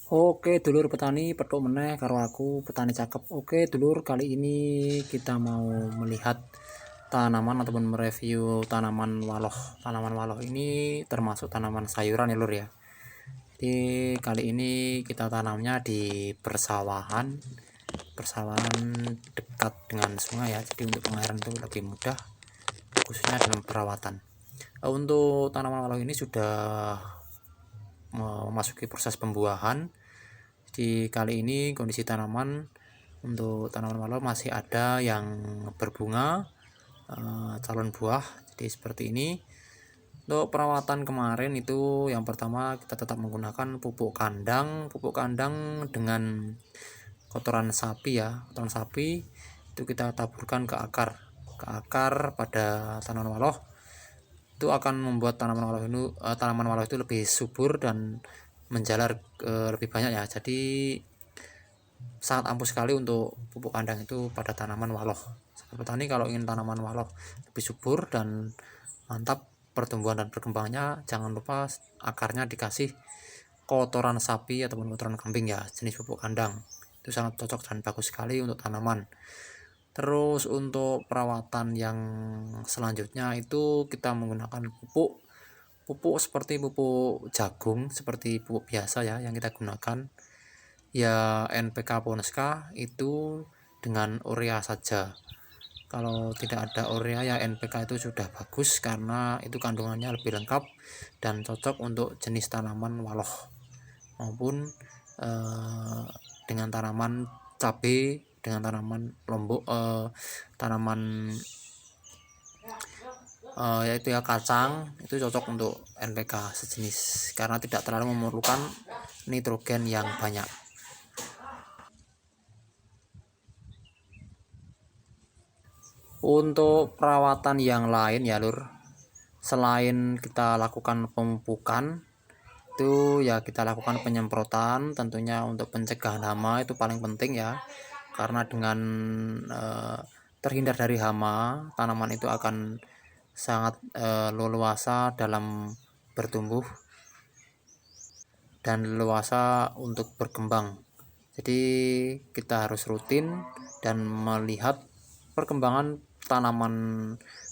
Oke dulur petani petuk meneh karo aku petani cakep. Oke dulur, kali ini kita mau melihat tanaman ataupun mereview tanaman waloh. Tanaman waloh ini termasuk tanaman sayuran ya lur ya. Jadi kali ini kita tanamnya di persawahan, persawahan dekat dengan sungai ya. Jadi untuk pengairan itu lebih mudah, khususnya dalam perawatan. Untuk tanaman waloh ini sudah memasuki proses pembuahan. Di kali ini kondisi tanaman untuk tanaman waloh masih ada yang berbunga, calon buah, jadi seperti ini. Untuk perawatan kemarin itu yang pertama kita tetap menggunakan pupuk kandang dengan kotoran sapi ya, kotoran sapi itu kita taburkan ke akar pada tanaman waloh. Itu akan membuat tanaman waloh itu lebih subur dan menjalar lebih banyak ya. Jadi sangat ampuh sekali untuk pupuk kandang itu pada tanaman waloh. Sahabat petani kalau ingin tanaman waloh lebih subur dan mantap pertumbuhan dan perkembangannya, jangan lupa akarnya dikasih kotoran sapi ataupun kotoran kambing ya, jenis pupuk kandang. Itu sangat cocok dan bagus sekali untuk tanaman. Terus untuk perawatan yang selanjutnya itu kita menggunakan pupuk seperti pupuk jagung, seperti pupuk biasa ya yang kita gunakan ya, NPK Ponska itu dengan urea saja. Kalau tidak ada urea ya NPK itu sudah bagus karena itu kandungannya lebih lengkap dan cocok untuk jenis tanaman waloh maupun dengan tanaman cabai, dengan tanaman lombok, tanaman yaitu ya kacang, itu cocok untuk NPK sejenis karena tidak terlalu memerlukan nitrogen yang banyak. Untuk perawatan yang lain ya lur, selain kita lakukan pemupukan itu ya kita lakukan penyemprotan, tentunya untuk pencegahan hama itu paling penting ya, karena dengan terhindar dari hama tanaman itu akan sangat leluasa dalam bertumbuh dan leluasa untuk berkembang. Jadi kita harus rutin dan melihat perkembangan tanaman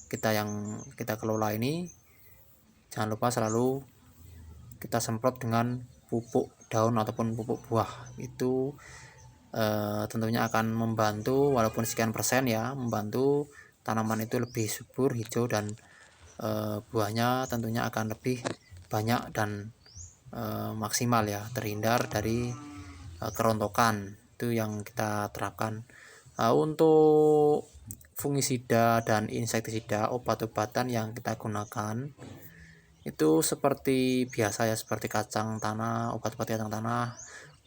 kita yang kita kelola ini. Jangan lupa selalu kita semprot dengan pupuk daun ataupun pupuk buah. Itu tentunya akan membantu walaupun sekian persen ya, membantu tanaman itu lebih subur, hijau, dan buahnya tentunya akan lebih banyak dan maksimal ya, terhindar dari kerontokan. Itu yang kita terapkan. Untuk fungisida dan insektisida, obat-obatan yang kita gunakan itu seperti biasa ya, seperti kacang tanah, obat-obat kacang tanah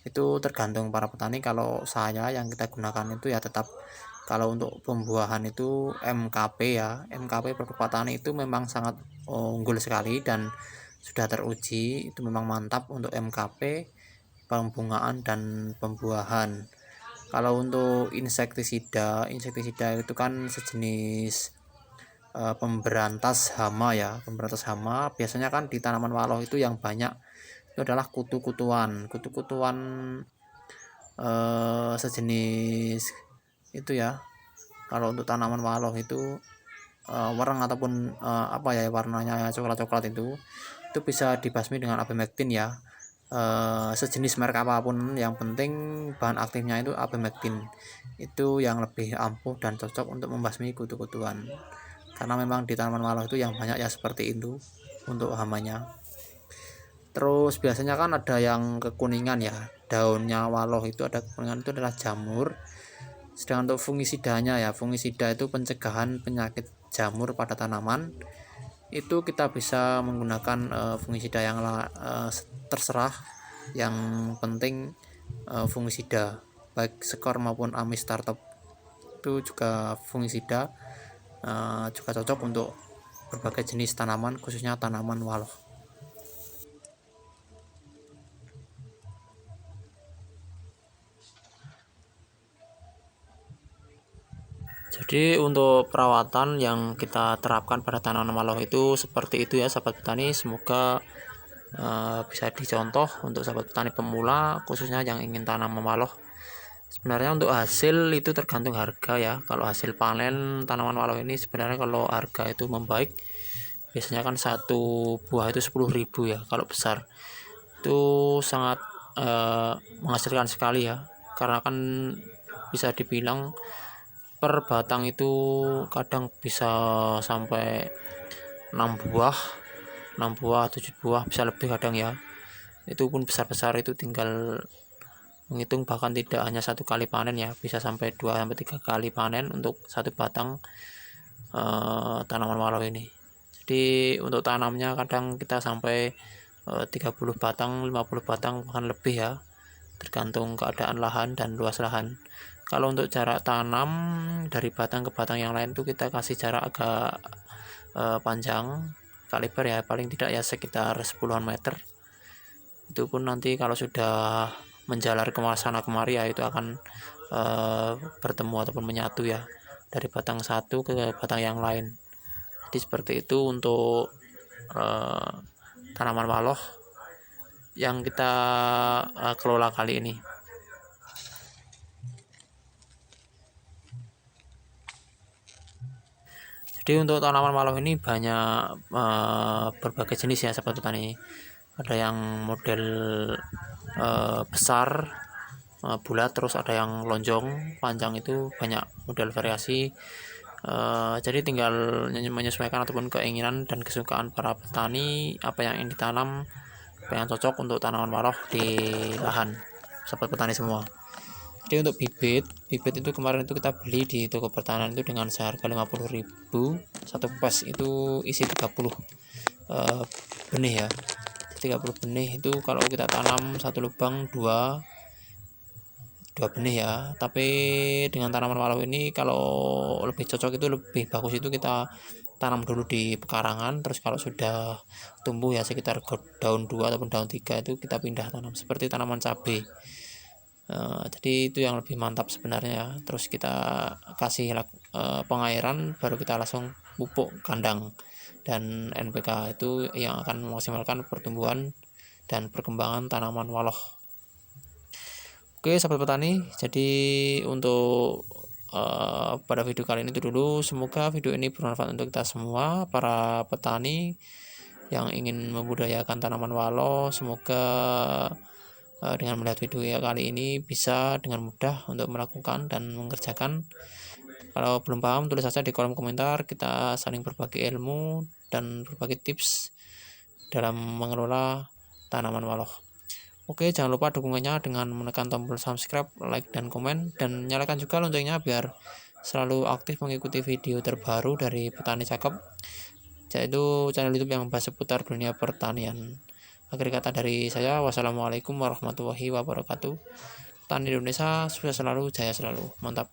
itu tergantung para petani. Kalau saya yang kita gunakan itu ya tetap, kalau untuk pembuahan itu MKP ya, MKP Produk Petani itu memang sangat unggul sekali dan sudah teruji, itu memang mantap untuk MKP pembungaan dan pembuahan. Kalau untuk insektisida itu kan sejenis pemberantas hama ya, pemberantas hama. Biasanya kan di tanaman waloh itu yang banyak itu adalah kutu-kutuan sejenis itu ya. Kalau untuk tanaman waloh itu warna ataupun apa ya, warnanya coklat-coklat itu bisa dibasmi dengan abemectin ya. Sejenis merek apapun, yang penting bahan aktifnya itu abemectin, itu yang lebih ampuh dan cocok untuk membasmi kutu-kutuan, karena memang di tanaman waloh itu yang banyak ya seperti itu untuk hamanya. Terus biasanya kan ada yang kekuningan ya, daunnya waloh itu ada kekuningan, itu adalah jamur. Sedangkan untuk fungisidanya ya, fungisida itu pencegahan penyakit jamur pada tanaman. Itu kita bisa menggunakan fungisida yang terserah, yang penting fungisida baik skor maupun amis startup itu juga fungisida juga cocok untuk berbagai jenis tanaman, khususnya tanaman waloh. Jadi untuk perawatan yang kita terapkan pada tanaman waloh itu seperti itu ya sahabat petani. Semoga bisa dicontoh untuk sahabat petani pemula, khususnya yang ingin tanam mawaloh. Sebenarnya untuk hasil itu tergantung harga ya. Kalau hasil panen tanaman mawaloh ini sebenarnya kalau harga itu membaik, biasanya kan satu buah itu 10.000 ya. Kalau besar itu sangat menghasilkan sekali ya, karena kan bisa dibilang per batang itu kadang bisa sampai 6 buah 7 buah, bisa lebih kadang ya. Itu pun besar-besar, itu tinggal menghitung, bahkan tidak hanya satu kali panen ya, bisa sampai 2-3 kali panen untuk satu batang tanaman mawaloh ini. Jadi untuk tanamnya kadang kita sampai 30 batang, 50 batang, bahkan lebih ya, tergantung keadaan lahan dan luas lahan. Kalau untuk jarak tanam dari batang ke batang yang lain tuh kita kasih jarak agak panjang, kaliber ya, paling tidak ya sekitar 10-an meter. Itu pun nanti kalau sudah menjalar ke sana kemari ya, itu akan bertemu ataupun menyatu ya, dari batang satu ke batang yang lain. Jadi seperti itu untuk tanaman mawaloh yang kita kelola kali ini. Jadi untuk tanaman mawaloh ini banyak berbagai jenis ya sahabat petani. Ada yang model besar, bulat, terus ada yang lonjong panjang, itu banyak model variasi. Jadi tinggal menyesuaikan ataupun keinginan dan kesukaan para petani apa yang ingin ditanam, apa yang cocok untuk tanaman mawaloh di lahan sahabat petani semua. Jadi untuk bibit itu kemarin itu kita beli di toko pertanian itu dengan seharga 50.000, satu pas itu isi 30 benih ya. 30 benih itu kalau kita tanam satu lubang dua benih ya. Tapi dengan tanaman mawaloh ini kalau lebih cocok, itu lebih bagus itu kita tanam dulu di pekarangan, terus kalau sudah tumbuh ya sekitar daun 2 ataupun daun 3 itu kita pindah tanam seperti tanaman cabai. Jadi itu yang lebih mantap sebenarnya. Terus kita kasih pengairan, baru kita langsung pupuk kandang dan NPK, itu yang akan memaksimalkan pertumbuhan dan perkembangan tanaman mawaloh. Oke sahabat petani, jadi untuk pada video kali ini itu dulu. Semoga video ini bermanfaat untuk kita semua para petani yang ingin membudidayakan tanaman mawaloh. Semoga dengan melihat video ya kali ini bisa dengan mudah untuk melakukan dan mengerjakan. Kalau belum paham, tulis saja di kolom komentar, kita saling berbagi ilmu dan berbagi tips dalam mengelola tanaman mawaloh. Oke, jangan lupa dukungannya dengan menekan tombol subscribe, like, dan komen, dan nyalakan juga loncengnya biar selalu aktif mengikuti video terbaru dari Petani Cakep, yaitu channel YouTube yang membahas seputar dunia pertanian. Akhir kata dari saya, wassalamualaikum warahmatullahi wabarakatuh. Petani Indonesia sukses selalu, jaya selalu, mantap.